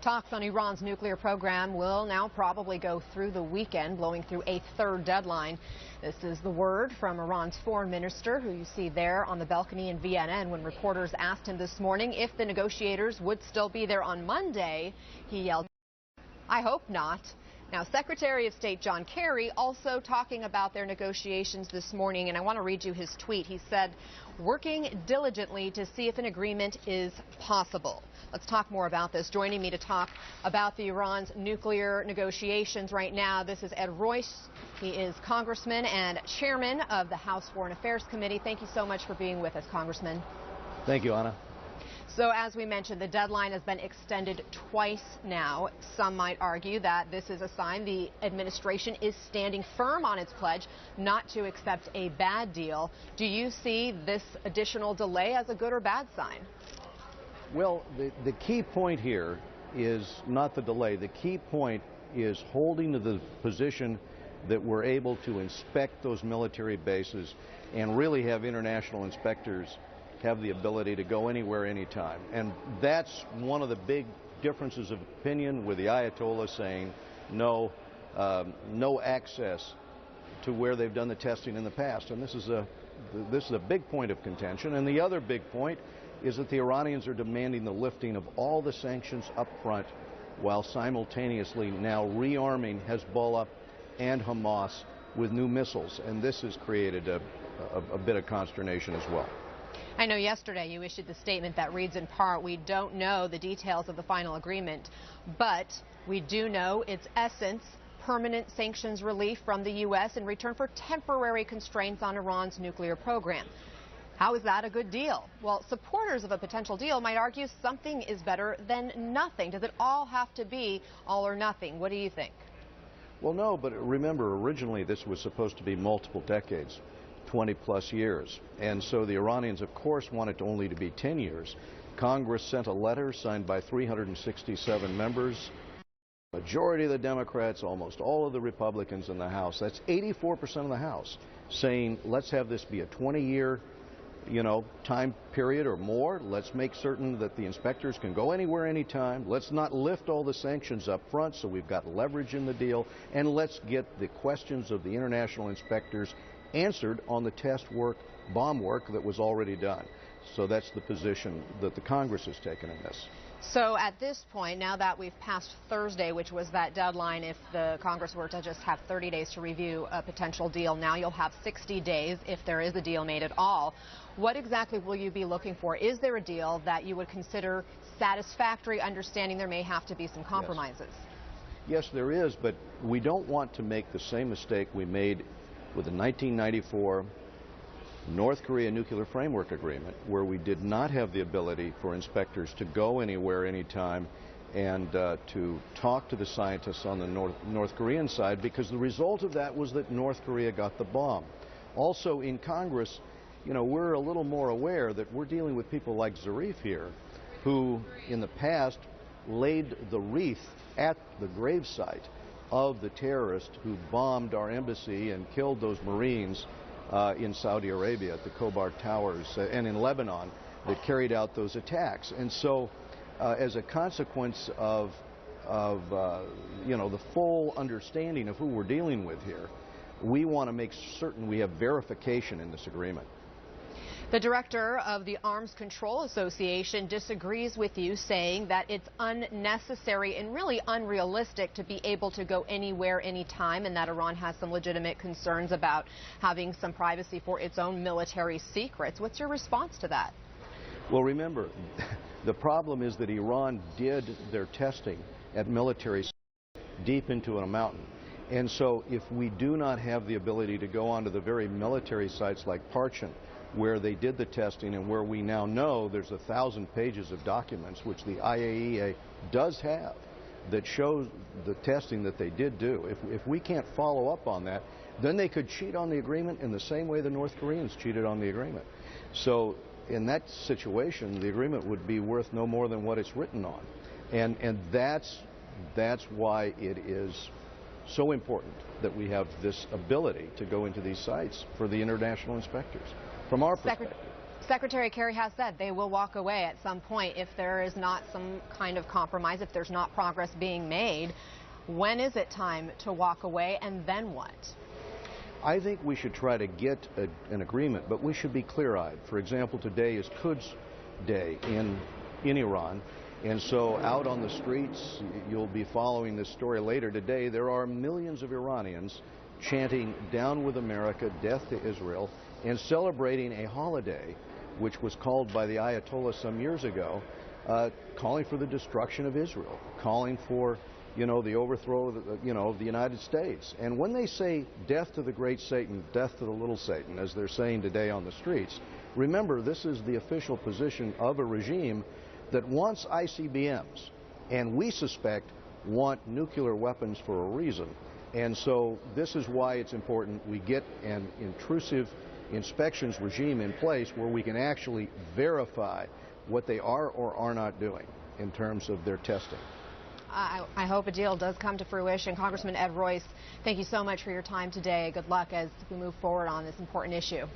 Talks on Iran's nuclear program will now probably go through the weekend, blowing through a third deadline. This is the word from Iran's foreign minister, who you see there on the balcony in Vienna. And when reporters asked him this morning if the negotiators would still be there on Monday, he yelled, "I hope not." Now, Secretary of State John Kerry also talking about their negotiations this morning, and I want to read you his tweet. He said, "Working diligently to see if an agreement is possible." Let's talk more about this. Joining me to talk about the Iran's nuclear negotiations right now, this is Ed Royce. He is Congressman and Chairman of the House Foreign Affairs Committee. Thank you so much for being with us, Congressman. Thank you, Ana. So as we mentioned, the deadline has been extended twice now. Some might argue that this is a sign the administration is standing firm on its pledge not to accept a bad deal. Do you see this additional delay as a good or bad sign? Well, the key point here is not the delay. The key point is holding to the position that we're able to inspect those military bases and really have international inspectors have the ability to go anywhere, anytime. And that's one of the big differences of opinion, with the Ayatollah saying no, no access to where they've done the testing in the past. And this is a big point of contention. And the other big point is that the Iranians are demanding the lifting of all the sanctions up front, while simultaneously now rearming Hezbollah and Hamas with new missiles. And this has created a bit of consternation as well. I know yesterday you issued the statement that reads in part, "We don't know the details of the final agreement, but we do know its essence, permanent sanctions relief from the U.S. in return for temporary constraints on Iran's nuclear program." How is that a good deal? Well, supporters of a potential deal might argue something is better than nothing. Does it all have to be all or nothing? What do you think? Well, no, but remember, originally this was supposed to be multiple decades. 20-plus years. And so the Iranians, of course, want it only to be 10 years. Congress sent a letter signed by 367 members, majority of the Democrats, almost all of the Republicans in the House. That's 84% of the House, saying let's have this be a 20-year, time period or more. Let's make certain that the inspectors can go anywhere, anytime. Let's not lift all the sanctions up front so we've got leverage in the deal. And let's get the questions of the international inspectors answered on the test work, bomb work that was already done. So that's the position that the Congress has taken in this. So at this point, now that we've passed Thursday, which was that deadline, if the Congress were to just have 30 days to review a potential deal, now you'll have 60 days if there is a deal made at all. What exactly will you be looking for? Is there a deal that you would consider satisfactory, understanding there may have to be some compromises? Yes, there is, but we don't want to make the same mistake we made with the 1994 North Korea Nuclear Framework Agreement, where we did not have the ability for inspectors to go anywhere, anytime, and to talk to the scientists on the North Korean side, because the result of that was that North Korea got the bomb. Also in Congress, we're a little more aware that we're dealing with people like Zarif here, who in the past laid the wreath at the gravesite of the terrorist who bombed our embassy and killed those Marines in Saudi Arabia at the Khobar Towers and in Lebanon that carried out those attacks. And so as a consequence of the full understanding of who we're dealing with here, we want to make certain we have verification in this agreement. The director of the Arms Control Association disagrees with you, saying that it's unnecessary and really unrealistic to be able to go anywhere, anytime, and that Iran has some legitimate concerns about having some privacy for its own military secrets. What's your response to that? Well, remember, the problem is that Iran did their testing at military sites deep into a mountain. And so if we do not have the ability to go onto the very military sites like Parchin, where they did the testing and where we now know there's 1,000 pages of documents, which the IAEA does have, that shows the testing that they did do. If we can't follow up on that, then they could cheat on the agreement in the same way the North Koreans cheated on the agreement. So in that situation, the agreement would be worth no more than what it's written on. And that's why it is so important that we have this ability to go into these sites for the international inspectors, from our perspective. Secretary Kerry has said they will walk away at some point if there is not some kind of compromise, if there's not progress being made. When is it time to walk away, and then what? I think we should try to get an agreement, but we should be clear-eyed. For example, today is Quds Day in Iran, and so out on the streets, you'll be following this story later today, there are millions of Iranians chanting "Down with America, death to Israel," and celebrating a holiday which was called by the Ayatollah some years ago, calling for the destruction of Israel, calling for, the overthrow of the United States. And when they say death to the great Satan, death to the little Satan, as they're saying today on the streets, remember, this is the official position of a regime that wants ICBMs, and we suspect want nuclear weapons for a reason. And so this is why it's important we get an intrusive inspections regime in place where we can actually verify what they are or are not doing in terms of their testing. I hope a deal does come to fruition. Congressman Ed Royce, thank you so much for your time today. Good luck as we move forward on this important issue.